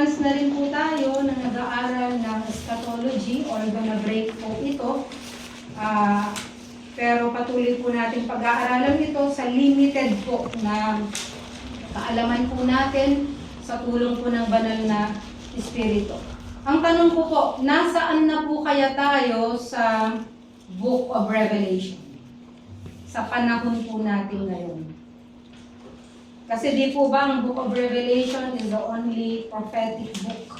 months na rin po tayo na nag-aaral ng eschatology, although na-break po ito. Pero patuloy po natin pag-aaralan ito sa limited po na kaalaman po natin sa tulong po ng banal na Espiritu. Ang tanong ko po, nasaan na po kaya tayo sa Book of Revelation? Sa panahon po natin ngayon. Kasi di po ba ang Book of Revelation is the only prophetic book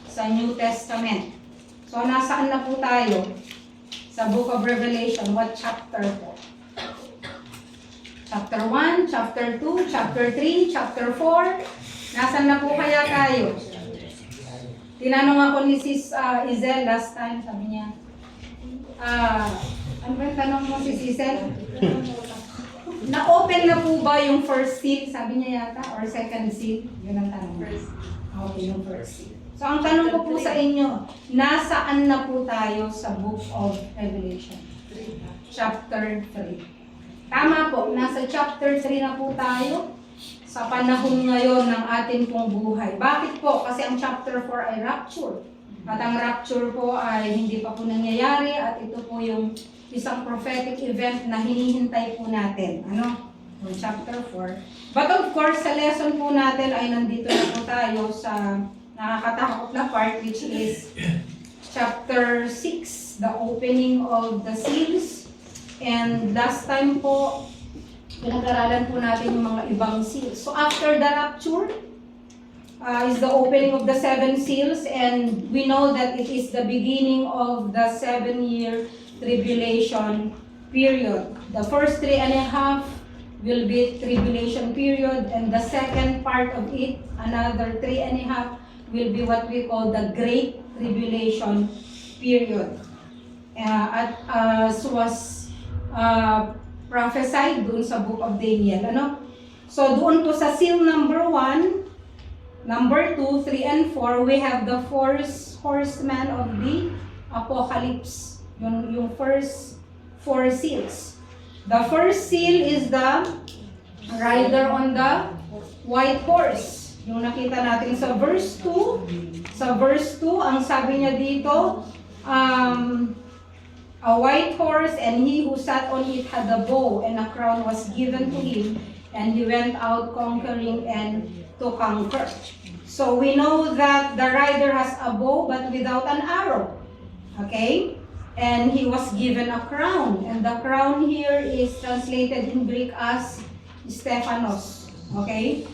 sa New Testament. So nasaan na po tayo sa Book of Revelation? What chapter po? Chapter 1, Chapter 2, Chapter 3, Chapter 4. Nasaan na po kaya tayo? Tinanong ako ni Sis Izel last time, sabi niya, ano ba yung tanong mo si Izel? Na-open na po ba yung first seal? Sabi niya yata, or second seal? Yun ang tanong. Okay, yung first seal. So ang tanong ko po sa inyo, nasaan na po tayo sa Book of Revelation? Chapter 3. Tama po, nasa chapter 3 na po tayo sa panahon ngayon ng ating pong buhay. Bakit po? Kasi ang chapter 4 ay rapture. At ang rapture po ay hindi pa po nangyayari at ito po yung isang prophetic event na hinihintay po natin. Ano? Yung chapter 4. But of course, sa lesson po natin ay nandito na po tayo sa nakakatakot na part, which is chapter 6, the opening of the seals. And last time po, pinag-aralan po natin yung mga ibang seals. So after the rapture is the opening of the 7 seals, and we know that it is the beginning of the 7-year tribulation period. The first 3.5 will be tribulation period, and the second part of it, another 3.5, will be what we call the Great Tribulation period. As was prophesied doon sa Book of Daniel. Ano? So doon po sa seal number 1, number 2, 3, and 4, we have the fourth horseman of the Apocalypse. Yung first 4 seals. The first seal is the rider on the white horse. Yung nakita natin sa verse 2. Sa verse 2, ang sabi niya dito, a white horse, and he who sat on it had a bow, and a crown was given to him, and he went out conquering and to conquer. So we know that the rider has a bow but without an arrow. Okay? And he was given a crown, and the crown here is translated in Greek as Stephanos. Okay?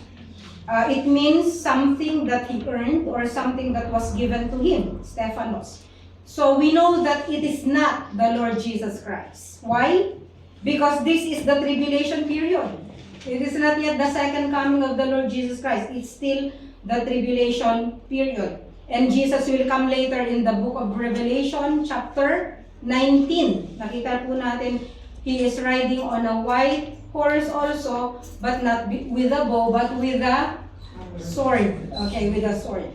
It means something that he earned or something that was given to him, Stephanos. So we know that it is not the Lord Jesus Christ. Why? Because this is the tribulation period. It is not yet the second coming of the Lord Jesus Christ. It's still the tribulation period. And Jesus will come later in the book of Revelation, chapter 19. Nakita po natin, he is riding on a white horse also, but not with a bow, but with a sword. Okay, with a sword.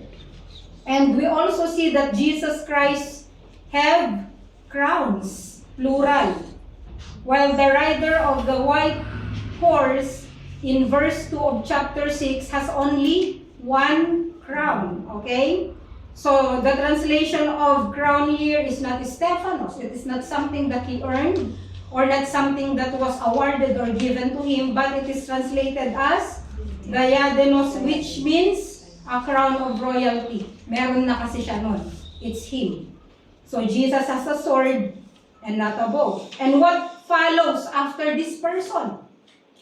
And we also see that Jesus Christ have crowns, plural. While the rider of the white horse in verse 2 of chapter 6 has only one crown. Okay? So the translation of crown here is not Stephanos. It is not something that he earned or not something that was awarded or given to him, but it is translated as diadenos, which means a crown of royalty. Meron na kasi siya nun. It's him. So Jesus has a sword and not a bow. And what follows after this person?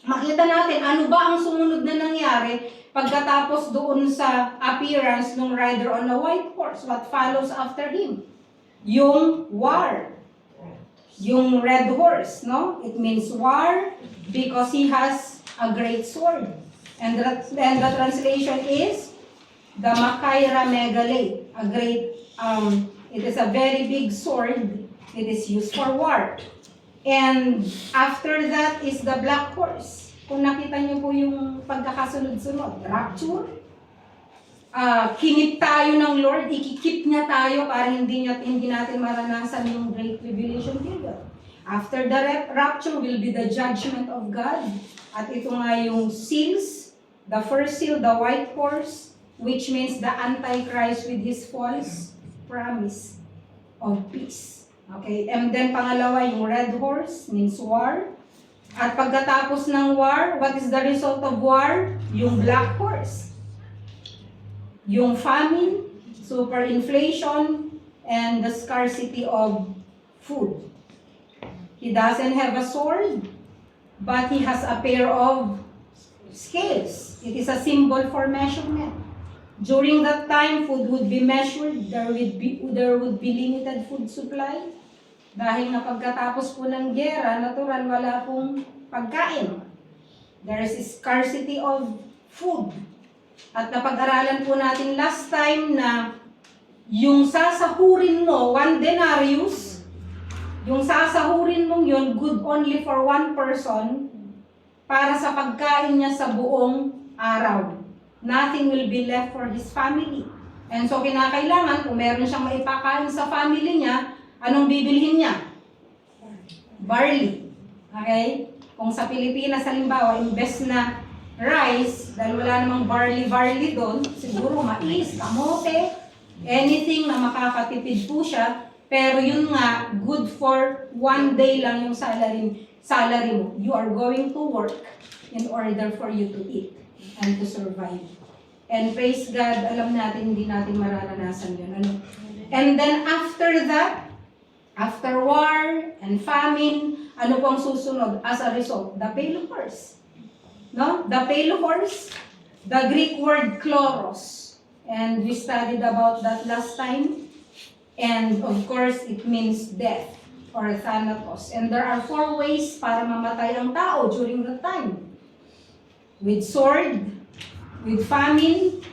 Makita natin ano ba ang sumunod na nangyari pagkatapos doon sa appearance ng rider on a white horse. What follows after him? Yung war. Yung red horse, no? It means war because he has a great sword. And the translation is the Makaira Megale, a great, it is a very big sword. It is used for war. And after that is the black horse. Kung nakita niyo po yung pagkakasunod-sunod, rapture, kinip tayo ng Lord, ikikip niya tayo para hindi natin maranasan yung Great Tribulation period. After the rapture will be the judgment of God. At ito nga yung seals, the first seal, the white horse, which means the Antichrist with his false promise of peace. Okay, and then pangalawa, yung red horse means war. At pagkatapos ng war, what is the result of war? Yung black horse. Yung famine, superinflation, and the scarcity of food. He doesn't have a sword, but he has a pair of scales. It is a symbol for measurement. During that time, food would be measured. There would be limited food supply. Dahil na pagkatapos po ng giyera, natural wala pong pagkain. There is scarcity of food. At napag-aralan po natin last time na yung sasahurin mo, 1 denarius, yung sasahurin mong yun, good only for 1 person, para sa pagkain niya sa buong araw. Nothing will be left for his family. And so kinakailangan, kung meron siyang maipakain sa family niya, anong bibilhin niya? Barley. Okay? Kung sa Pilipinas, halimbawa, imbes na rice, dahil wala namang barley doon, siguro mais, kamote, anything na makakatipid po siya, pero yun nga, good for 1 day lang yung salary mo. You are going to work in order for you to eat and to survive. And praise God, alam natin, hindi natin mararanasan yun. Ano? And then after that, after war and famine, ano pong susunod as a result? The pale horse. No? The pale horse, the Greek word chloros. And we studied about that last time. And of course, it means death or thanatos. And there are 4 ways para mamatay ang tao during that time. With sword, with famine,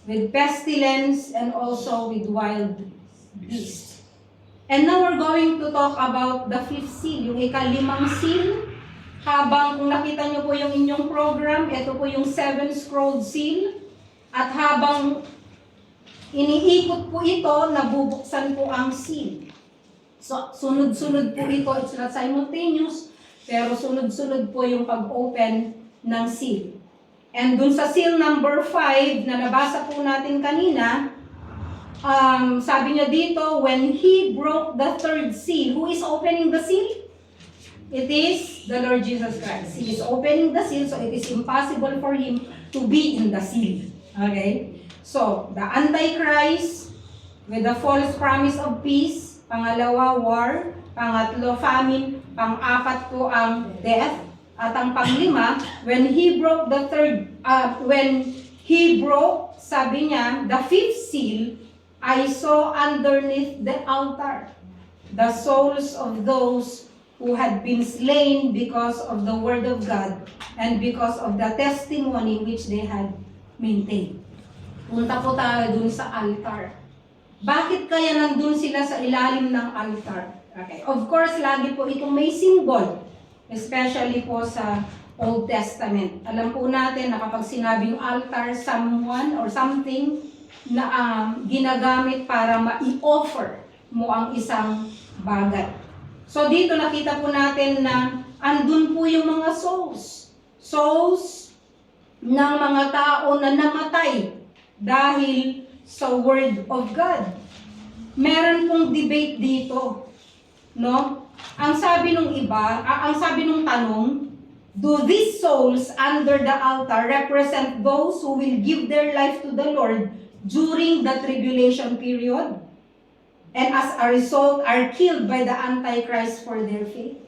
with pestilence, and also with wild beasts. And now we're going to talk about the 5th seal, yung ika-5 seal. Habang kung nakita nyo po yung inyong program, ito po yung 7-scrolled seal. At habang iniikot po ito, nabubuksan po ang seal. So, sunod-sunod po ito. It's not simultaneous, pero sunod-sunod po yung pag-open ng seal. And dun sa seal number 5 na nabasa po natin kanina, sabi niya dito, when he broke the 3rd seal, who is opening the seal? It is the Lord Jesus Christ. He is opening the seal, so it is impossible for him to be in the seal. Okay? So, the Antichrist with the false promise of peace, pangalawa, war, pangatlo, famine, pang-apat po ang death, at ang panglima, when he broke, sabi niya, the 5th seal, I saw underneath the altar the souls of those who had been slain because of the word of God and because of the testimony which they had maintained. Punta po tayo dun sa altar. Bakit kaya nandun sila sa ilalim ng altar? Okay. Of course, lagi po itong may symbol, especially po sa Old Testament. Alam po natin na kapag sinabing altar, someone or something na ginagamit para ma-i-offer mo ang isang bagay. So dito nakita po natin na andun po yung mga souls. Souls ng mga tao na namatay dahil sa Word of God. Meron pong debate dito, no? Ang sabi nung iba, ang sabi nung tanong, do these souls under the altar represent those who will give their life to the Lord during the tribulation period? And as a result are killed by the Antichrist for their faith?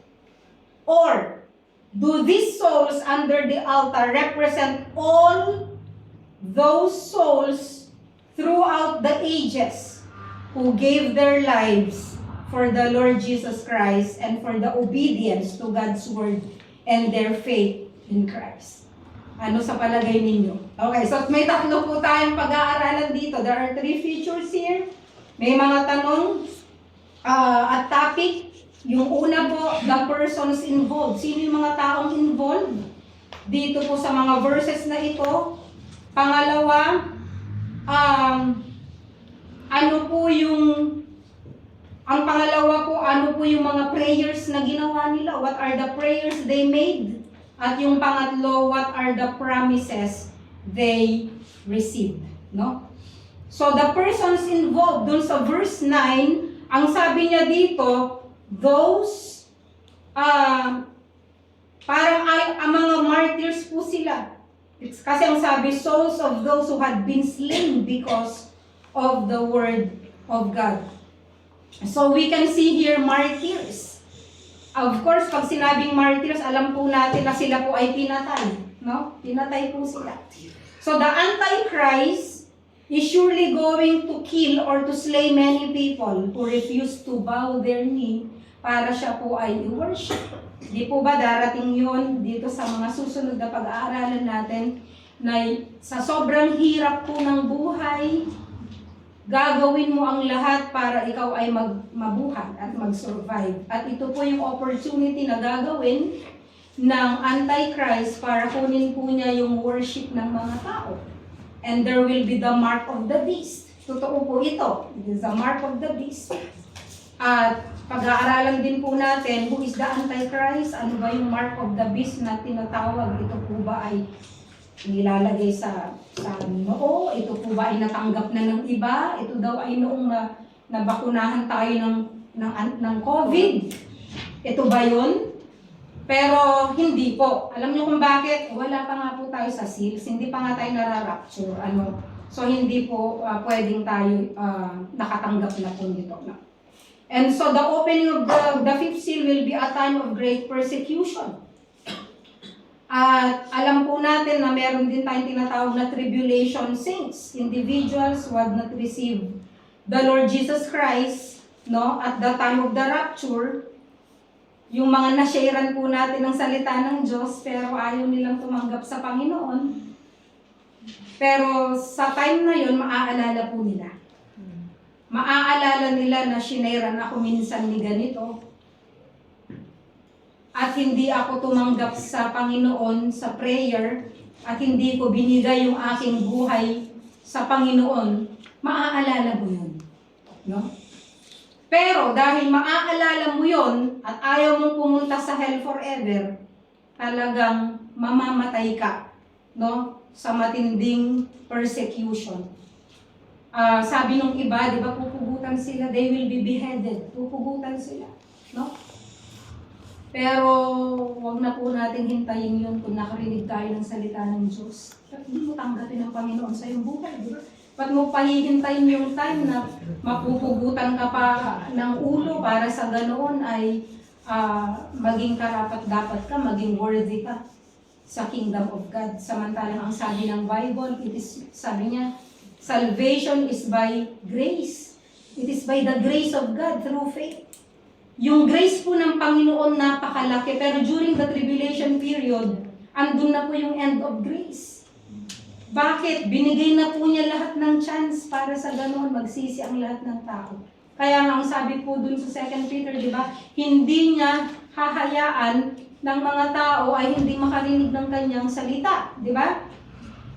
Or do these souls under the altar represent all those souls throughout the ages who gave their lives for the Lord Jesus Christ and for the obedience to God's word and their faith in Christ? Ano sa palagay ninyo? Okay, so may 3 po tayong pag-aaralan dito. There are 3 features here. May mga tanong at topic. Yung una po, the persons involved. Sino yung mga taong involved dito po sa mga verses na ito? Pangalawa, ano po yung mga prayers na ginawa nila? What are the prayers they made? At yung pangatlo, what are the promises they received? no? So the persons involved dun sa verse 9, ang sabi niya dito, those, parang ang mga martyrs po sila. It's kasi ang sabi, souls of those who had been slain because of the word of God. So we can see here martyrs. Of course, pag sinabing martyrs, alam po natin na sila po ay pinatay. No? Pinatay po sila. So the Antichrist is surely going to kill or to slay many people who refuse to bow their knee para siya po ay i-worship. Di po ba darating yun dito sa mga susunod na pag-aaralan natin na sa sobrang hirap po ng buhay, gagawin mo ang lahat para ikaw ay mabuhay at mag-survive. At ito po yung opportunity na gagawin ng Antichrist para kunin po niya yung worship ng mga tao. And there will be the mark of the beast. Totoo po ito. It is the mark of the beast. At pag-aaralan din po natin, who is the Antichrist? Ano ba yung mark of the beast na tinatawag? Ito po ba ay nilalagay sa noo? Ito po ba ay natanggap na ng iba? Ito daw ay noong nabakunahan tayo ng COVID. Ito ba yun? Pero hindi po. Alam niyo kung bakit? Wala pa nga po tayo sa seals. Hindi pa nga tayo nararapture. So hindi po pwedeng tayo nakatanggap na po nito. And so the opening of the fifth seal will be a time of great persecution. At alam po natin na meron din tayong tinatawag na tribulation saints. Individuals who have not received the Lord Jesus Christ, no, at the time of the rapture. Yung mga nasharean po natin ng salita ng Diyos, pero ayaw nilang tumanggap sa Panginoon. Pero sa time na yun, maaalala po nila. Maaalala nila na shinairan ako minsan ni ganito. At hindi ako tumanggap sa Panginoon sa prayer, at hindi ko binigay yung aking buhay sa Panginoon. Maaalala mo yun. No? Pero dahil maaalala mo yon at ayaw mong pumunta sa hell forever, talagang mamamatay ka, no? Sa matinding persecution. Sabi nung iba, di ba, pupugutan sila, they will be beheaded. Pupugutan sila, no? Pero wag na po natin hintayin yun kung nakarinig tayo ng salita ng Diyos. Hindi mo tanggapin ng Panginoon sa iyong buhay, di ba? Ba't mo pahihintayin yung time na mapupugutan ka pa ng ulo para sa ganoon ay maging karapat-dapat ka, maging worthy ka sa kingdom of God. Samantalang ang sabi ng Bible, sabi niya, salvation is by grace. It is by the grace of God through faith. Yung grace po ng Panginoon napakalaki, pero during the tribulation period, andun na po yung end of grace. Bakit? Binigay na po niya lahat ng chance para sa ganoon magsisi ang lahat ng tao. Kaya nga ang sabi po dun sa 2 Peter, di ba? Hindi niya hahayaan ng mga tao ay hindi makarinig ng kanyang salita. Di ba?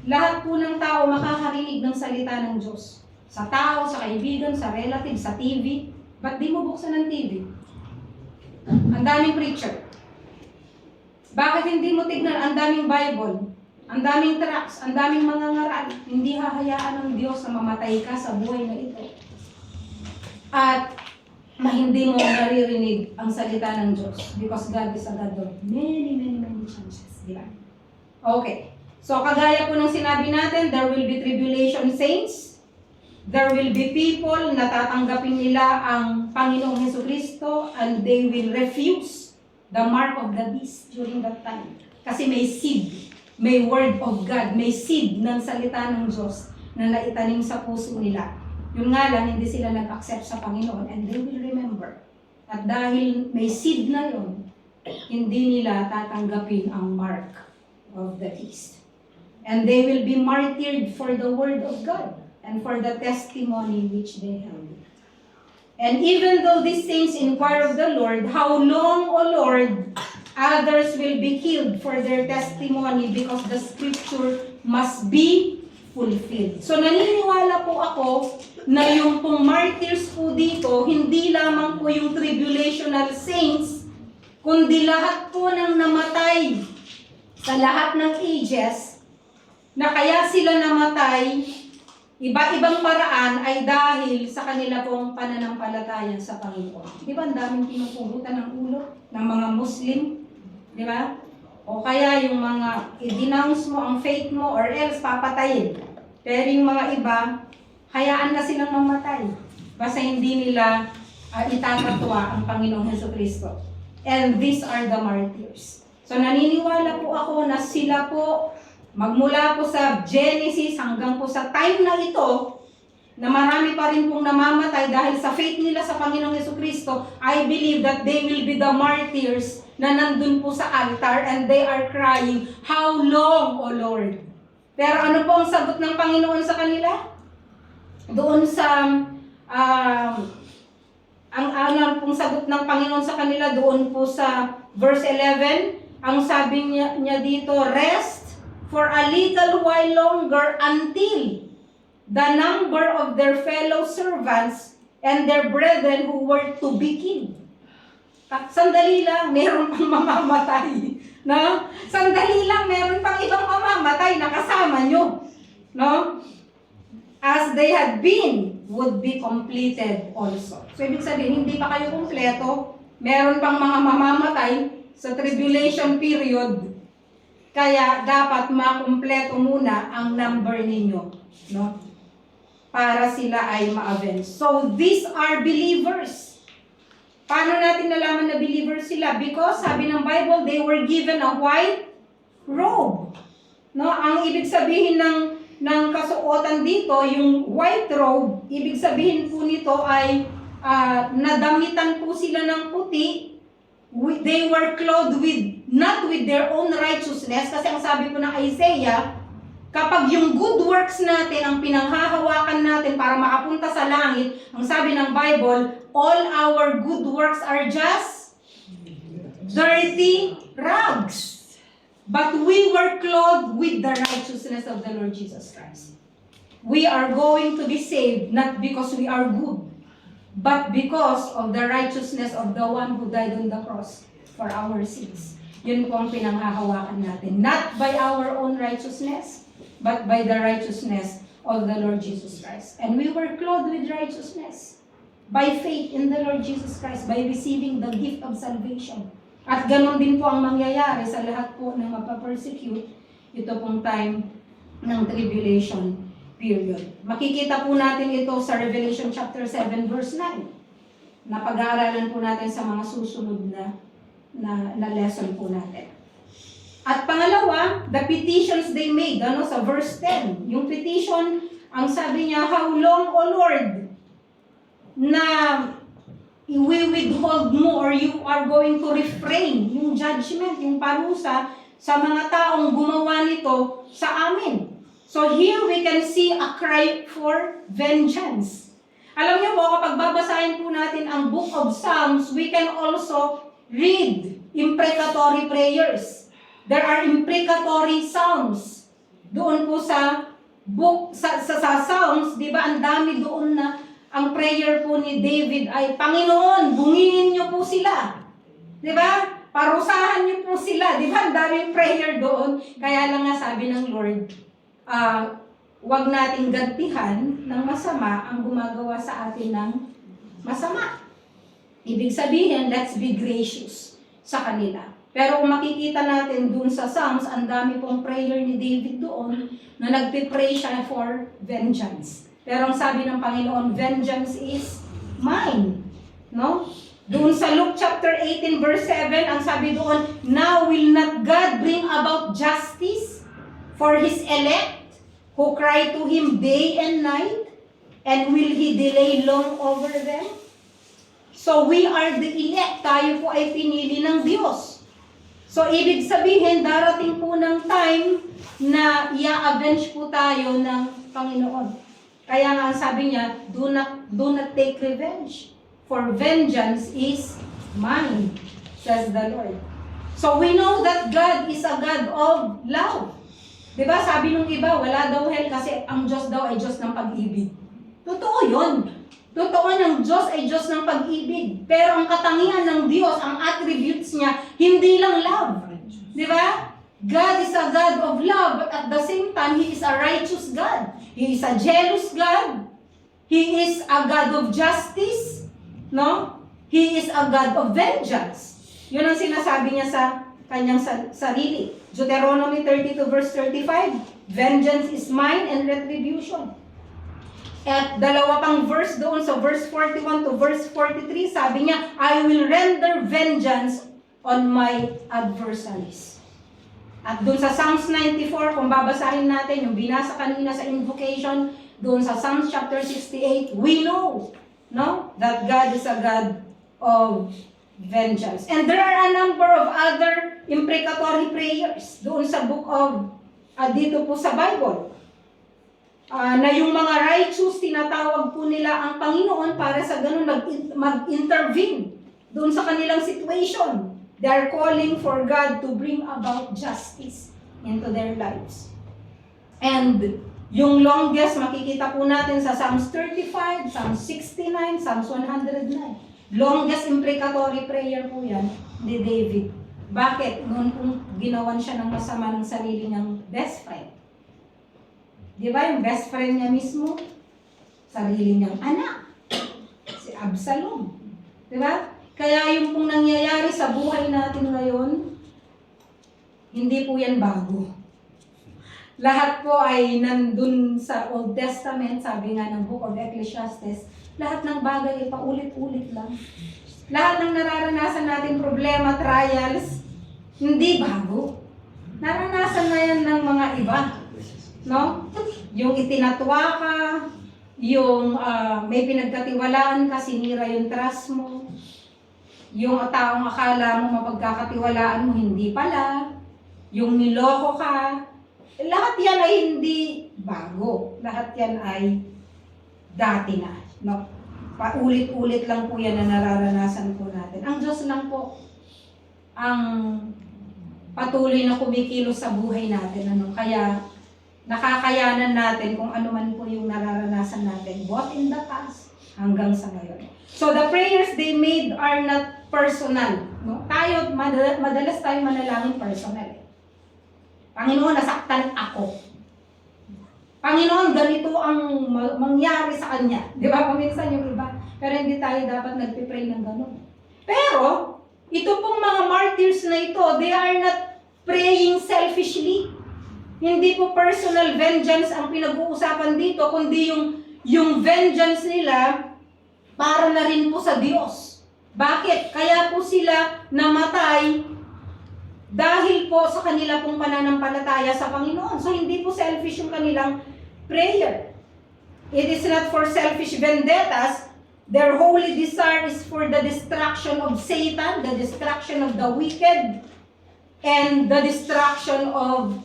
Lahat po ng tao makakarinig ng salita ng Diyos. Sa tao, sa kaibigan, sa relative, sa TV. Ba't di mo buksan ng TV? Ang daming preacher. Bakit hindi mo tignan ang daming Bible? Ang daming tracts, ang daming mga ngaral. Hindi hahayaan ng Diyos na mamatay ka sa buhay na ito. At hindi mo naririnig ang salita ng Diyos. Because God is a God of many chances. Di ba? Okay. So, kagaya po ng sinabi natin, there will be tribulation saints. There will be people na tatanggapin nila ang Panginoong Jesucristo and they will refuse the mark of the beast during that time. Kasi may seed. May word of God, may seed ng salita ng Diyos na naitanim sa puso nila. Yun nga lang, hindi sila nag-accept sa Panginoon and they will remember. At dahil may seed na yun, hindi nila tatanggapin ang mark of the beast. And they will be martyred for the word of God and for the testimony which they held. And even though these saints inquire of the Lord, how long, O Lord, others will be killed for their testimony because the scripture must be fulfilled. So naniniwala po ako na yung pong martyrs po dito, hindi lamang po yung tribulational saints, kundi lahat po ng namatay sa lahat ng ages, na kaya sila namatay iba-ibang paraan ay dahil sa kanila pong pananampalataya sa Panginoon. Di ba ang daming pinupugutan ng ulo ng mga Muslim? Di ba? O kaya yung mga i-denounce mo ang faith mo or else papatayin. Pero yung mga iba, hayaan na silang mamatay. Basta hindi nila itatatwa ang Panginoong Jesucristo. And these are the martyrs. So naniniwala po ako na sila po magmula po sa Genesis hanggang po sa time na ito, na marami pa rin pong namamatay dahil sa faith nila sa Panginoong Jesucristo, I believe that they will be the martyrs na nandun po sa altar and they are crying, "How long, O Lord?" Pero ano po ang sagot ng Panginoon sa kanila? Doon sa, ang ano pong sagot ng Panginoon sa kanila doon po sa verse 11, ang sabi niya dito, "Rest for a little while longer until the number of their fellow servants and their brethren who were to be killed." Sandali lang, meron pang mamamatay. No? Sandali lang, meron pang ibang mamamatay na kasama nyo. No? As they had been, would be completed also. So, ibig sabihin, hindi pa kayo kumpleto. Meron pang mga mamamatay sa tribulation period. Kaya dapat makumpleto muna ang number ninyo, no? Para sila ay ma-avenge. So these are believers. Paano natin nalaman na believers sila? Because sabi ng Bible, they were given a white robe. No, ang ibig sabihin ng kasuotan dito, yung white robe, ibig sabihin po nito ay nadamitan po sila ng puti. They were clothed with, not with their own righteousness, kasi ang sabi po ng Isaiah, kapag yung good works natin, ang pinanghahawakan natin para makapunta sa langit, ang sabi ng Bible, all our good works are just dirty rags. But we were clothed with the righteousness of the Lord Jesus Christ. We are going to be saved, not because we are good, but because of the righteousness of the one who died on the cross for our sins. Yun po ang pinanghahawakan natin. Not by our own righteousness, but by the righteousness of the Lord Jesus Christ. And we were clothed with righteousness by faith in the Lord Jesus Christ, by receiving the gift of salvation. At ganon din po ang mangyayari sa lahat po ng mapapersecute ito pong time ng tribulation period. Makikita po natin ito sa Revelation chapter 7 verse 9. Na pag-aaralan po natin sa mga susunod na lesson po natin. At pangalawa, the petitions they made, sa verse 10. Yung petition, ang sabi niya, "How long, O Lord, na we withhold mo or you are going to refrain yung judgment, yung parusa sa mga taong gumawa nito sa amin." So here we can see a cry for vengeance. Alam niyo po, kapag babasahin po natin ang Book of Psalms, we can also read imprecatory prayers. There are imprecatory psalms. Doon po sa book sa Psalms, 'di ba? Ang dami doon na ang prayer po ni David ay, "Panginoon, bungingin niyo po sila." 'Di ba? Parusahan niyo po sila. 'Di ba? Ang daming prayer doon. Kaya lang nga sabi ng Lord, wag nating gantihan ng masama ang gumagawa sa atin ng masama. Ibig sabihin, let's be gracious sa kanila. Pero kung makikita natin dun sa Psalms, ang dami pong prayer ni David doon na nagpipray siya for vengeance. Pero ang sabi ng Panginoon, vengeance is mine. No? Doon sa Luke chapter 18 verse 7, ang sabi doon, "Now will not God bring about justice for His elect, who cry to Him day and night, and will He delay long over them?" So we are the elect, tayo po ay pinili ng Diyos. So ibig sabihin, darating po ng time na i-avenge po tayo ng Panginoon. Kaya nga sabi niya, do not take revenge, for vengeance is mine, says the Lord. So we know that God is a God of love. Diba, sabi nung iba, wala daw hell kasi ang Diyos daw ay Diyos ng pag-ibig. Totoo yun. Totoo ng Diyos ay Diyos ng pag-ibig. Pero ang katangian ng Diyos, ang attributes niya, hindi lang love. Diba? God is a God of love, but at the same time, He is a righteous God. He is a jealous God. He is a God of justice. No? He is a God of vengeance. Yun ang sinasabi niya sa kanyang sarili. Deuteronomy 32 verse 35, vengeance is mine and retribution. At dalawa pang verse doon sa verse 41 to verse 43, sabi niya, I will render vengeance on my adversaries. At doon sa Psalms 94, kung babasahin natin yung binasa kanina sa invocation, doon sa Psalms chapter 68, we know, no, that God is a God of vengeance. And there are a number of other imprecatory prayers doon sa book of, dito po sa Bible. Na yung mga righteous, tinatawag po nila ang Panginoon para sa ganun mag-intervene doon sa kanilang situation. They are calling for God to bring about justice into their lives. And yung longest, makikita po natin sa Psalms 35, Psalms 69, Psalms 109. Longest imprecatory prayer po yan ni David. Bakit? Noon kung ginawan siya ng masama ng sarili niyang best friend. Di ba yung best friend niya mismo? Sarili niyang anak. Si Absalom. Di ba? Kaya yung pong nangyayari sa buhay natin ngayon, hindi po yan bago. Lahat po ay nandun sa Old Testament, sabi nga ng Book of Ecclesiastes, lahat ng bagay ay paulit-ulit lang. Lahat ng nararanasan natin problema, trials, hindi bago. Naranasan na yan ng mga iba. No? Yung itinatwa ka, yung may pinagkatiwalaan ka, sinira yung trust mo, yung taong akala mo mapagkakatiwalaan mo, hindi pala, yung niloko ka, lahat yan ay hindi bago. Lahat yan ay dati na. No? Paulit-ulit lang po yan na nararanasan po natin. Ang Diyos lang po ang patuloy na kumikilos sa buhay natin. Ano? Kaya nakakayanan natin kung ano man po yung nararanasan natin, both in the past hanggang sa ngayon. So the prayers they made are not personal. No? Tayo, madalas tayo manalangin personal. Panginoon, nasaktan ako. Panginoon, ganito ang mangyari sa kanya. Di ba? Paminsan yung iba. Pero hindi tayo dapat nagpipray ng gano'n. Pero, ito pong mga martyrs na ito, they are not praying selfishly. Hindi po personal vengeance ang pinag-uusapan dito, kundi yung vengeance nila para na rin po sa Diyos. Bakit? Kaya po sila namatay dahil po sa kanila pong pananampalataya sa Panginoon. So hindi po selfish yung kanilang prayer. It is not for selfish vendettas. Their holy desire is for the destruction of Satan, the destruction of the wicked, and the destruction of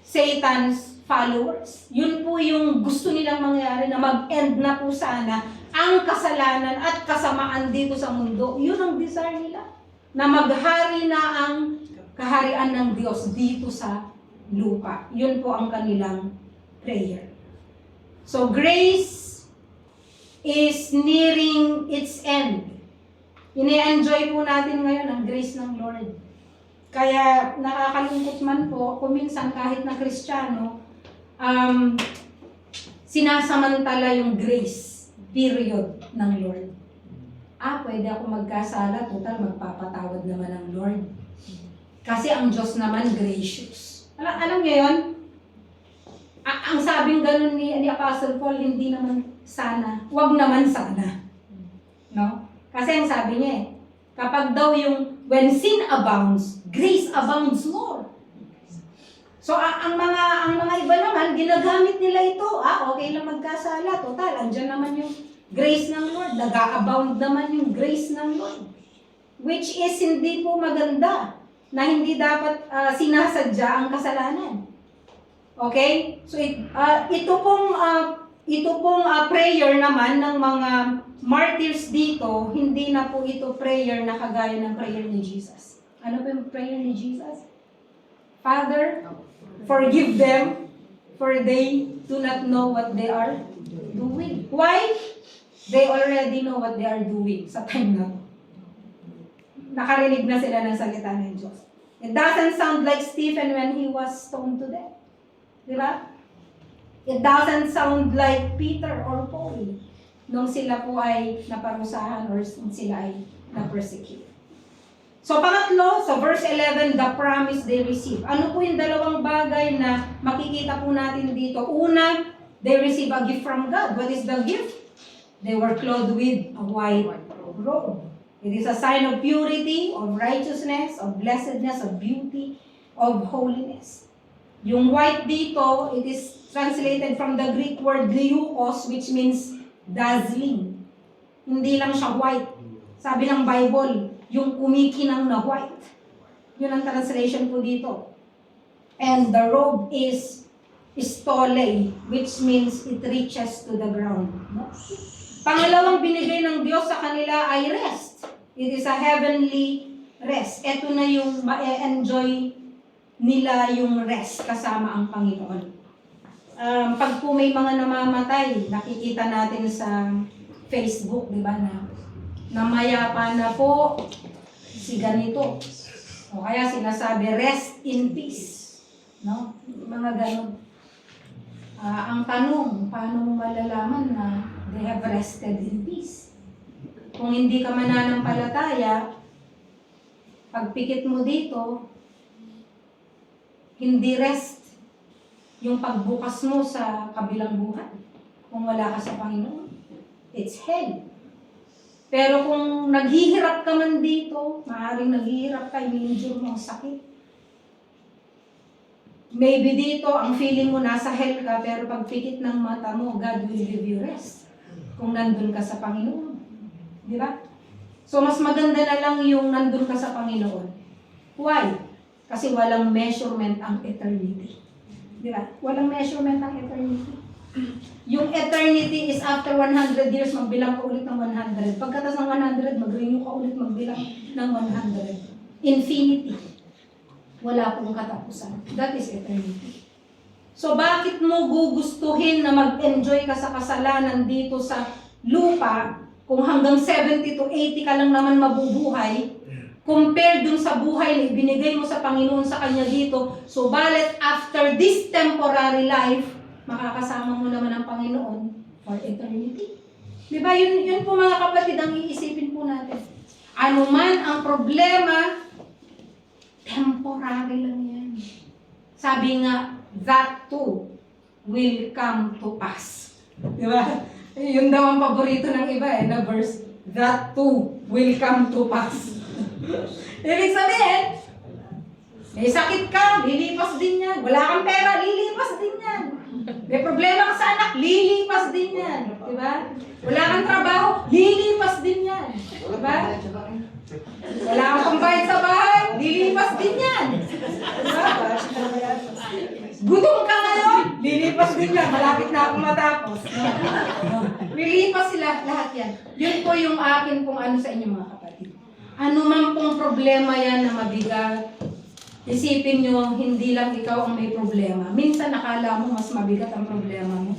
Satan's followers. Yun po yung gusto nilang mangyari, na mag-end na po sana ang kasalanan at kasamaan dito sa mundo. Yun ang desire nila. Na maghari na ang kaharian ng Diyos dito sa lupa. Yun po ang kanilang prayer. So grace is nearing its end. Ini-enjoy po natin ngayon ang grace ng Lord. Kaya nakakalungkot man po, kuminsan kahit na Kristiyano, sinasamantala yung grace period ng Lord. Pwede ako magkasala, total magpapatawad naman ang Lord. Kasi ang Diyos naman gracious. Alam niyo yun? Ang sabing ganun ni Apostle Paul, hindi naman sana, wag naman sana. No? Kasi ang sabi niya kapag daw yung when sin abounds, grace abounds more. So ang mga iba naman, ginagamit nila ito. Okay lang magkasala, total, andyan naman yung grace ng Lord. Nag-a-abound naman yung grace ng Lord. Which is hindi po maganda, na hindi dapat sinasadya ang kasalanan. Okay? So ito pong prayer naman ng mga martyrs dito, hindi na po ito prayer na kagaya ng prayer ni Jesus. Ano po yung prayer ni Jesus? Father, forgive them, for they do not know what they are doing. Why? They already know what they are doing sa time na to. Nakarinig na sila ng salita ng Diyos. It doesn't sound like Stephen when he was stoned to death. Di ba? It doesn't sound like Peter or Paul nung sila po ay naparusahan or nung sila ay na-persecute. So pangatlo, sa verse 11, the promise they receive. Ano po yung dalawang bagay na makikita po natin dito? Una, they receive a gift from God. What is the gift? They were clothed with a white robe. It is a sign of purity, of righteousness, of blessedness, of beauty, of holiness. Yung white dito, it is translated from the Greek word liukos, which means dazzling. Hindi lang siya white. Sabi ng Bible, yung kumikinang na white. Yun ang translation po dito. And the robe is stole, which means it reaches to the ground. No? Pangalawang binigay ng Diyos sa kanila ay rest. It is a heavenly rest. Ito na yung ma-enjoy nila yung rest kasama ang Panginoon. Pag po may mga namamatay, nakikita natin sa Facebook, di ba, na namayapa na po si ganito. O kaya sinasabi, rest in peace. No? Mga ganun. Ang tanong, paano mo malalaman na they have rested in peace? Kung hindi ka mananampalataya, pagpikit mo dito, hindi rest yung pagbukas mo sa kabilang buhay. Kung wala ka sa Panginoon, it's hell. Pero kung naghihirap ka man dito, maaaring naghihirap ka, i-injure mo ang sakit. Maybe dito, ang feeling mo nasa hell ka, pero pagpikit ng mata mo, God will give you rest. Kung nandun ka sa Panginoon. Di ba? So, mas maganda na lang yung nandun ka sa Panginoon. Why? Kasi walang measurement ang eternity. Di ba? Walang measurement ang eternity. Yung eternity is after 100 years, magbilang ka ulit ng 100. Pagkatas ng 100, mag-renew ka ulit magbilang ng 100. Infinity. Wala pong katapusan. That is eternity. So bakit mo gugustuhin na mag-enjoy ka sa kasalanan dito sa lupa kung hanggang 70 to 80 ka lang naman mabubuhay compared dun sa buhay na ibinigay mo sa Panginoon sa Kanya dito? So balit after this temporary life, makakasama mo naman ang Panginoon for eternity. Diba? Yun po mga kapatid ang iisipin po natin. Ano man ang problema, temporary lang yan. Sabi nga, that too will come to pass. Diba? Yun daw ang paborito ng iba na verse, that too will come to pass. Ibig sabihin, may sakit ka, lilipas din yan. Wala kang pera, lilipas din yan. May problema ka sa anak, lilipas din yan. Diba? Wala kang trabaho, lilipas din yan. Diba? Wala kang pambayad sa bahay, lilipas din yan. Diba? Gutom ka ngayon, lilipas din yan. Malapit na akong matapos. Lilipas sila, lahat yan. Yun po yung akin pong ano sa inyo mga kapatid. Ano man pong problema yan na mabigat, isipin nyo, hindi lang ikaw ang may problema. Minsan nakala mo mas mabigat ang problema mo.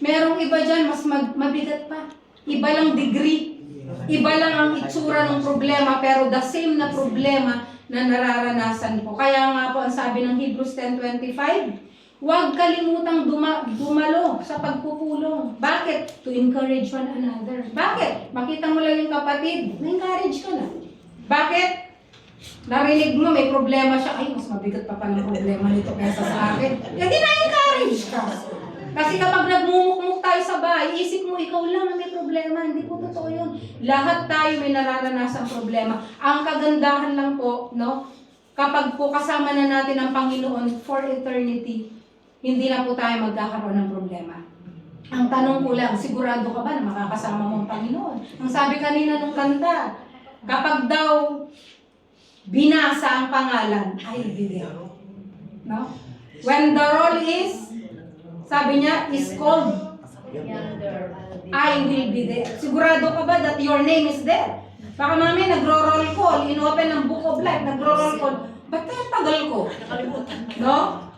Merong iba dyan, mas mabigat pa. Iba lang degree. Iba lang ang itsura ng problema, pero the same na problema na nararanasan ko. Kaya nga po ang sabi ng Hebrews 10:25, huwag kalimutang dumalo sa pagpupulong. Bakit? To encourage one another. Bakit? Makita mo lang yung kapatid, na-encourage ka na. Bakit? Narinig mo, may problema siya. Ay, mas mabigat pa palang problema nito kaysa sa akin. Hindi na-encourage ka. Kasi kapag nagmumukmuk tayo sa bahay, isip mo, ikaw lang na may problema. Hindi po totoo yun. Lahat tayo may nararanasang problema. Ang kagandahan lang po, no? Kapag po kasama na natin ang Panginoon for eternity, hindi na po tayo magkakaroon ng problema. Ang tanong ko lang, sigurado ka ba na makakasama mo ang Panginoon? Ang sabi kanina nung kanta, kapag daw binasa ang pangalan, I'll be there. No? When the roll is, sabi niya, is called, I will be there. Sigurado ka ba that your name is there? Baka mami, nagro-roll call, in-open ng Book of Life, nagro-roll call, ba't tayo tagal ko? No?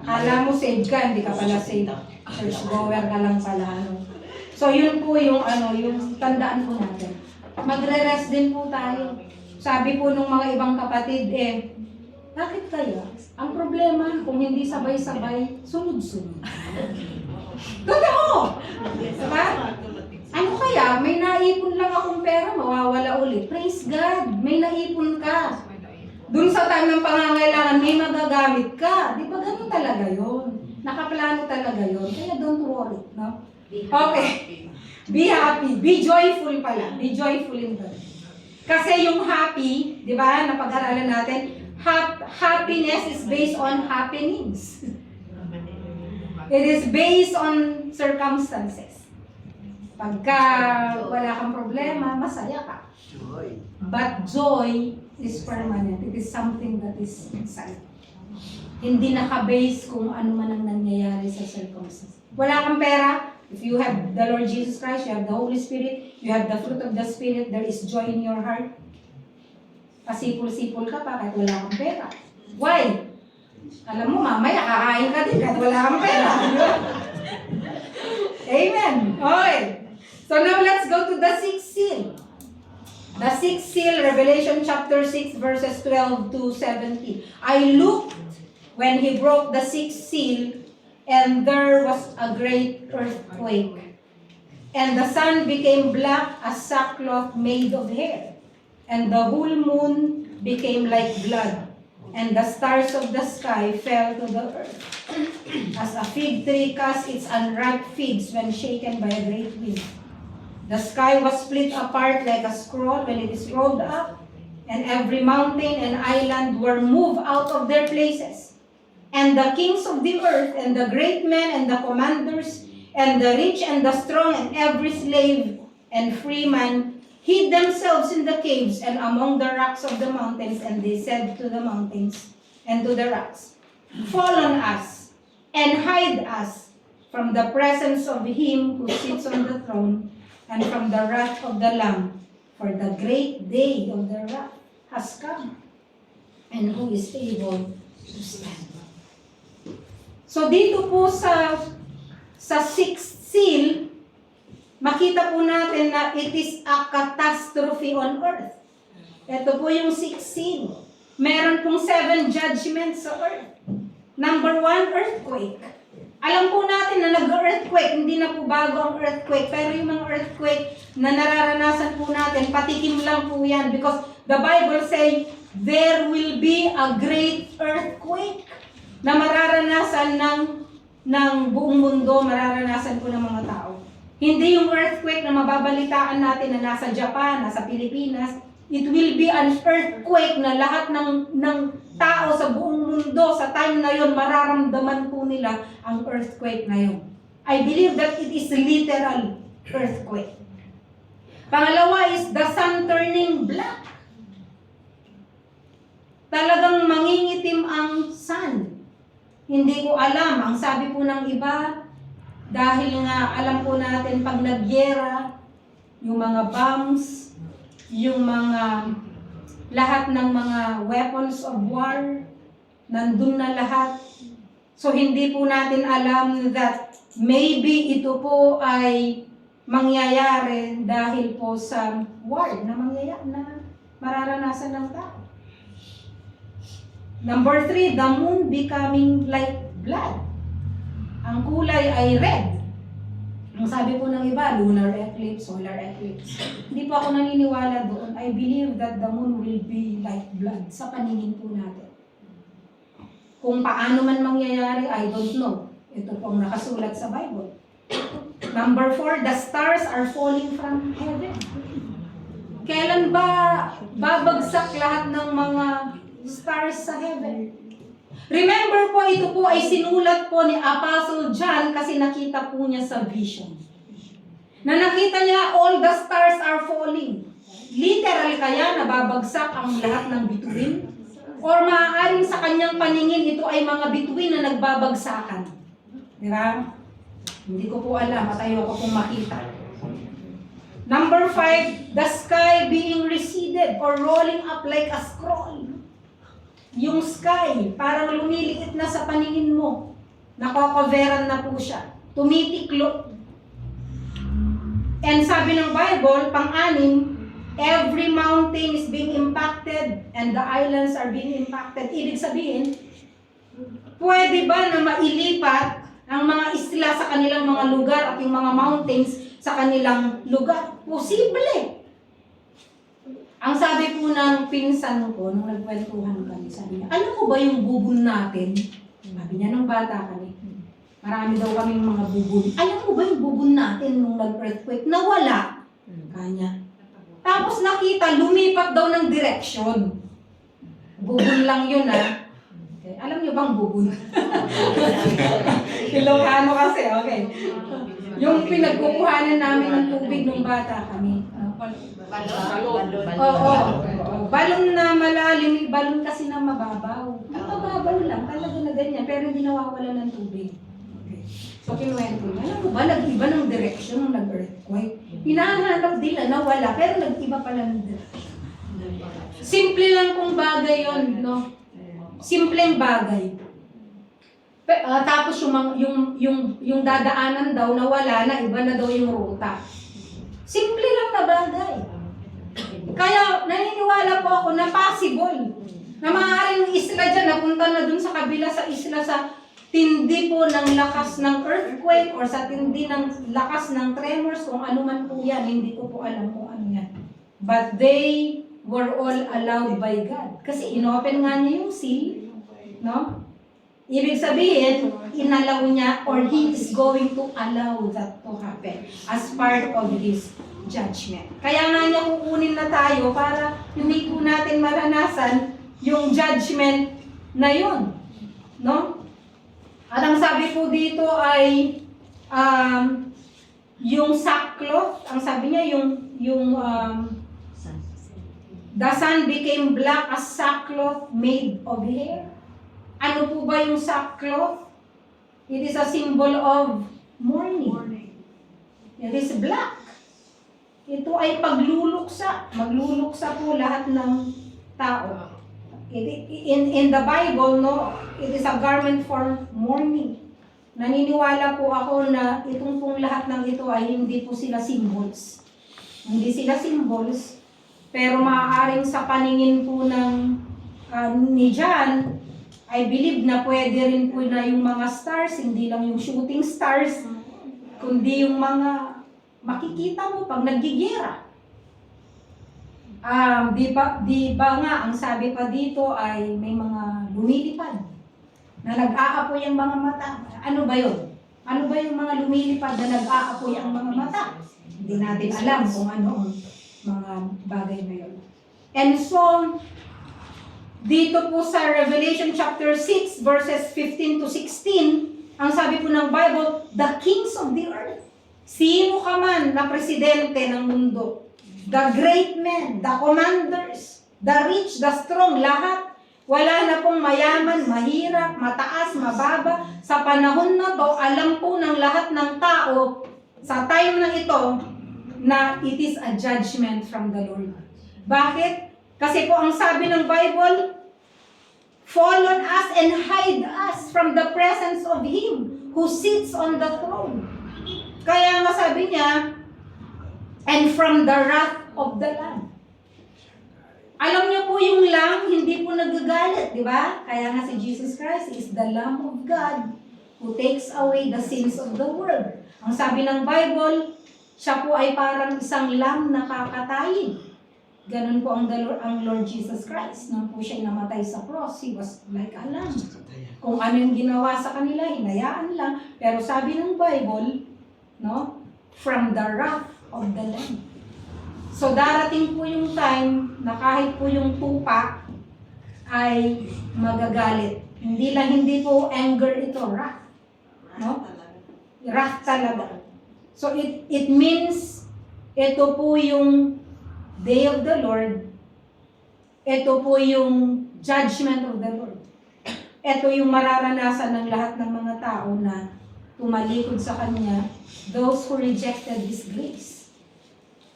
Akala mo save ka, hindi ka pala save. Church goer ka lang pala. So yun po yung yung tandaan po natin. Magre-rest din po tayo. Sabi po nung mga ibang kapatid, Bakit kaya? Ang problema, kung hindi sabay-sabay, sunod-sunod. Totoo! Diba? Ano kaya? May naipon lang akong pera, mawawala ulit. Praise God! May naipon ka. Dun sa time ng pangangailangan, may magagamit ka. Di ba ganun talaga yon? Nakaplano talaga yon. Kaya don't worry. No? Okay. Be happy. Be joyful pala. Be joyful in God. Kasi yung happy, di ba, napag-aralan natin, happiness is based on happenings. It is based on circumstances. Pagka wala kang problema, masaya ka. But joy is permanent. It is something that is inside. Hindi naka-base kung ano man ang nangyayari sa circumstances. Wala kang pera, if you have the Lord Jesus Christ, you have the Holy Spirit, you have the fruit of the Spirit, there is joy in your heart. Pasipul-sipul ka pa kahit wala kang pera. Why? Alam mo, mamaya kakain ka din kahit wala kang pera. Amen. Okay. So now let's go to the sixth seal. The sixth seal, Revelation chapter 6, verses 12 to 17. I looked when he broke the sixth seal, and there was a great earthquake. And the sun became black as sackcloth made of hair. And the whole moon became like blood, and the stars of the sky fell to the earth, as a fig tree casts its unripe figs when shaken by a great wind. The sky was split apart like a scroll when it is rolled up, and every mountain and island were moved out of their places. And the kings of the earth, and the great men, and the commanders, and the rich and the strong, and every slave and free man, hid themselves in the caves and among the rocks of the mountains, and they said to the mountains and to the rocks, fall on us and hide us from the presence of him who sits on the throne and from the wrath of the Lamb, for the great day of the wrath has come, and who is able to stand. So dito po sa sixth seal, makita po natin na it is a catastrophe on earth. Ito po yung sixth seal. Meron pong 7 judgments sa earth. Number 1, earthquake. Alam po natin na nag-earthquake, hindi na po bago ang earthquake, pero yung mga earthquake na nararanasan po natin, patikim lang po yan because the Bible say, there will be a great earthquake na mararanasan ng buong mundo, mararanasan po ng mga tao. Hindi yung earthquake na mababalitaan natin na nasa Japan, nasa Pilipinas. It will be an earthquake na lahat ng tao sa buong mundo sa time na yon mararamdaman po nila ang earthquake na yon. I believe that it is literal earthquake. Pangalawa is the sun turning black. Talagang mangingitim ang sun. Hindi ko alam. Ang sabi po ng iba, dahil nga alam po natin pag nagyera, yung mga bombs, yung mga lahat ng mga weapons of war, nandun na lahat. So hindi po natin alam that maybe ito po ay mangyayari dahil po sa war na mararanasan ng tao. Number 3, the moon becoming like blood. Ang kulay ay red. Ang sabi po ng iba, lunar eclipse, solar eclipse. Hindi po ako naniniwala doon. I believe that the moon will be like blood sa paningin po natin. Kung paano man mangyayari, I don't know. Ito po ang nakasulat sa Bible. Number 4, the stars are falling from heaven. Kailan ba babagsak lahat ng mga stars sa heaven? Remember po, ito po ay sinulat po ni Apostle John kasi nakita po niya sa vision. Na nakita niya, all the stars are falling. Literal kaya nababagsak ang lahat ng bituin? Or maaaring sa kanyang paningin, ito ay mga bituin na nagbabagsakan. Di ba? Hindi ko po alam at ayoko pong makita. Number 5, the sky being receded or rolling up like a scroll. Yung sky, parang lumiliit na sa paningin mo. Nakokoveran na po siya. Tumitiklo. And sabi ng Bible, pang-anim, every mountain is being impacted and the islands are being impacted. Ibig sabihin, pwede ba na mailipat ang mga isla sa kanilang mga lugar at yung mga mountains sa kanilang lugar? Posible. Ang sabi po ng pinsan ko, nung nagkwentuhan kami, sabi niya, alam mo ba yung bubon natin? Sabi niya, nung bata kami, marami daw kaming mga bubon. Alam mo ba yung bubon natin nung nag-earthquake? Nawala. Kanya. Tapos nakita, lumipat daw ng direksyon. Bubon lang yun ah. Okay. Alam niyo bang bubon? Ilocano kasi, okay. Yung pinagkukuhanan namin ng tubig nung bata kami. Oo. Balon na malalim, balon kasi na mababaw. Mababaw lang, talaga na ganyan, pero hindi nawawala ng tubig. Okay. So kinuwento niya, alam mo ba, nag-iba ng direction nung nag-earthquake. Hinahanap nila, nawala, pero nag-iba pala ng direction. Simple lang kung bagay yon, no? Simpleng bagay. Tapos yung dadaanan daw nawala na, iba na daw yung ruta. Simple lang na bagay. Kaya naniniwala po ako na possible na maaaring isla dyan, napunta na dun sa kabila sa isla sa tindi po ng lakas ng earthquake or sa tindi ng lakas ng tremors, kung ano man po yan, hindi ko po alam kung ano yan. But they were all allowed by God. Kasi inopen nga niya yung seal, no? Ibig sabihin, inallow niya or He is going to allow that to happen as part of His judgment. Kaya nga niya kukunin na tayo para hindi po natin maranasan yung judgment na yun. No? At ang sabi po dito ay yung sackcloth, ang sabi niya the sun became black as sackcloth made of hair. Ano po ba yung sackcloth? It is a symbol of mourning. It is black. Ito ay pagluluksa. Magluluksa po lahat ng tao. In the Bible, no, it is a garment for mourning. Naniniwala po ako na itong pong lahat ng ito ay hindi po sila symbols. Hindi sila symbols, pero maaaring sa paningin po ng ni John, I believe na pwede rin po na yung mga stars, hindi lang yung shooting stars, kundi yung mga makikita mo pag naggigera. Di ba nga, ang sabi pa dito ay may mga lumilipad na nag-aapoy ang mga mata. Ano ba yun? Ano ba yung mga lumilipad na nag-aapoy ang mga mata? Hindi natin alam kung ano ang mga bagay na yun. And so, dito po sa Revelation chapter 6 verses 15 to 16, ang sabi po ng Bible, the kings of the earth. Sino ka man na presidente ng mundo, the great men, the commanders, the rich, the strong, lahat, wala na pong mayaman, mahirap, mataas, mababa. Sa panahon na to, alam po ng lahat ng tao, sa time na ito, na it is a judgment from the Lord. Bakit? Kasi po ang sabi ng Bible, fall on us and hide us from the presence of Him who sits on the throne. Kaya nga sabi niya, and from the wrath of the Lamb. Alam niyo po yung Lamb, hindi po nagagalit, di ba? Kaya nga si Jesus Christ is the Lamb of God who takes away the sins of the world. Ang sabi ng Bible, siya po ay parang isang lamb na kakatayin. Ganun po ang Lord Jesus Christ. Nang po siya namatay sa cross, He was like a lamb. Kung ano yung ginawa sa kanila, hinayaan lang. Pero sabi ng Bible, no, from the wrath of the Lamb. So darating po yung time na kahit po yung tupa ay magagalit. Hindi po anger ito, wrath. No? Wrath talaga. So it means ito po yung day of the Lord. Ito po yung judgment of the Lord. Ito yung mararanasan ng lahat ng mga tao na tumalikod sa Kanya, those who rejected His grace.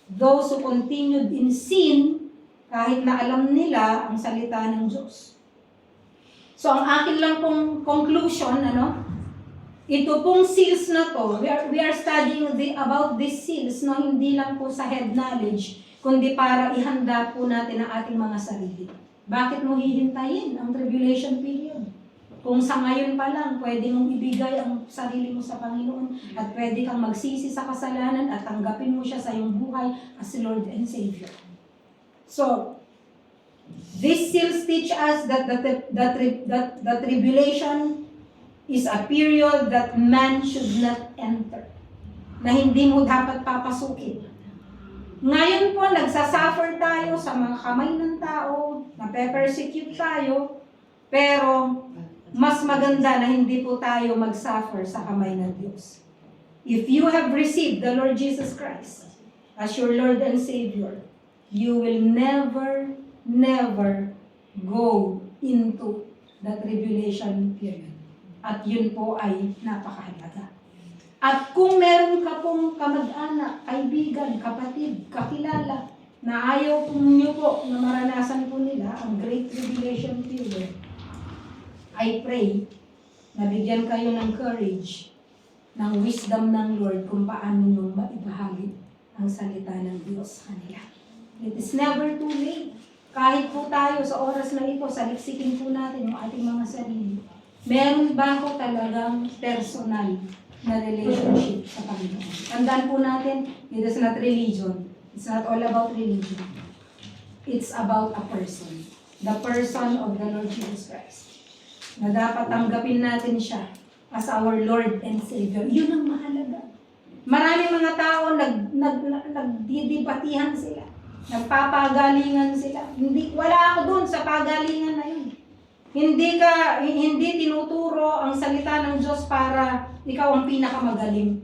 Those who continued in sin, kahit na alam nila ang salita ng Diyos. So ang akin lang pong conclusion, ito pong seals na to, we are studying about these seals, no, hindi lang po sa head knowledge, kundi para ihanda po natin ang ating mga sarili. Bakit mo hihintayin ang tribulation period? Kung sa ngayon pa lang, pwede mong ibigay ang sarili mo sa Panginoon at pwede kang magsisi sa kasalanan at tanggapin mo siya sa iyong buhay as Lord and Savior. So, these seals teach us that the tribulation is a period that man should not enter, na hindi mo dapat papasukin. Ngayon po, nagsasuffer tayo sa mga kamay ng tao, nape-persecute tayo, pero mas maganda na hindi po tayo mag-suffer sa kamay ng Diyos. If you have received the Lord Jesus Christ as your Lord and Savior, you will never go into the tribulation period. At yun po ay napakahalaga. At kung meron ka pong kamag-anak, kaibigan, kapatid, kakilala, na ayaw po niyo po na maranasan po nila ang Great Tribulation period, I pray na bigyan kayo ng courage, ng wisdom ng Lord kung paano nyo maibahagi ang salita ng Diyos sa kanila. It is never too late. Kahit po tayo sa oras na ito, saliksikin po natin yung ating mga sarili. Meron ba ko talagang personal na relationship sa Panginoon? Tandaan po natin, it is not religion. It's not all about religion. It's about a person. The person of the Lord Jesus Christ. Na dapat tanggapin natin siya as our Lord and Savior. Yun ang mahalaga. Maraming mga tao nagdidibatihan sila. Nagpapagalingan sila. Wala ako dun sa pagalingan na yun. Hindi tinuturo ang salita ng Diyos para ikaw ang pinakamagaling.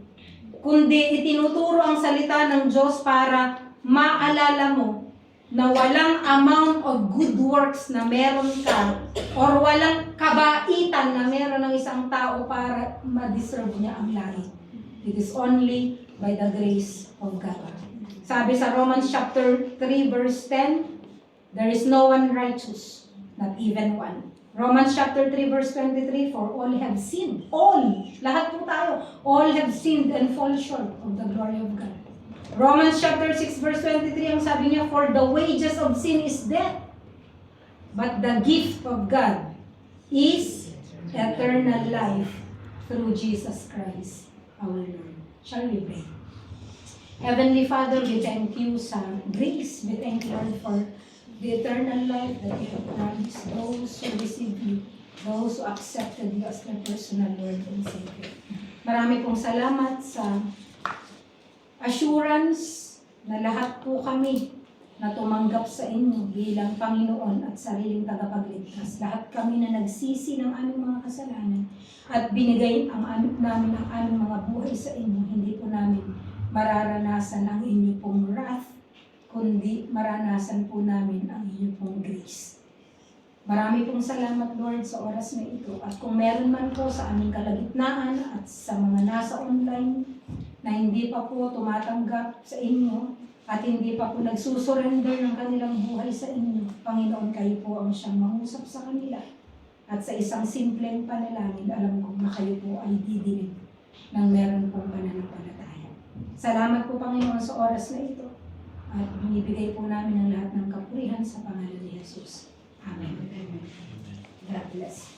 Kundi itinuturo ang salita ng Diyos para maalala mo na walang amount of good works na meron ka or walang kabaitan na meron ng isang tao para ma-deserve niya ang langit. It is only by the grace of God. Sabi sa Romans chapter 3 verse 10, there is no one righteous, not even one. Romans chapter 3 verse 23, for all have sinned. All, lahat po tayo, all have sinned and fall short of the glory of God. Romans chapter 6 verse 23, ang sabi niya, for the wages of sin is death, but the gift of God is eternal life through Jesus Christ our Lord. Shall we pray? Heavenly Father, we thank you sa grace. We thank you, Lord, for the eternal life that you have promised those who receive you, those who accepted you as their personal Lord and Savior. Marami pong salamat sa assurance na lahat po kami na tumanggap sa inyo bilang Panginoon at sariling tagapagligtas. Lahat kami na nagsisi ng aming mga kasalanan at binigay namin ang aming mga buhay sa inyo. Hindi po namin mararanasan ang inyo pong wrath, kundi maranasan po namin ang inyo pong grace. Marami pong salamat, Lord, sa oras na ito. At kung meron man po sa aming kalagitnaan at sa mga nasa online na hindi pa po tumatanggap sa inyo at hindi pa po nagsusurrender ng kanilang buhay sa inyo, Panginoon, kayo po ang siyang mangusap sa kanila. At sa isang simpleng panalangin, alam ko na kayo po ay didinig ng meron pong pananampalataya. Salamat po, Panginoon, sa oras na ito. At binibigay po namin ang lahat ng kapurihan sa pangalan ni Jesus. Amen. God bless.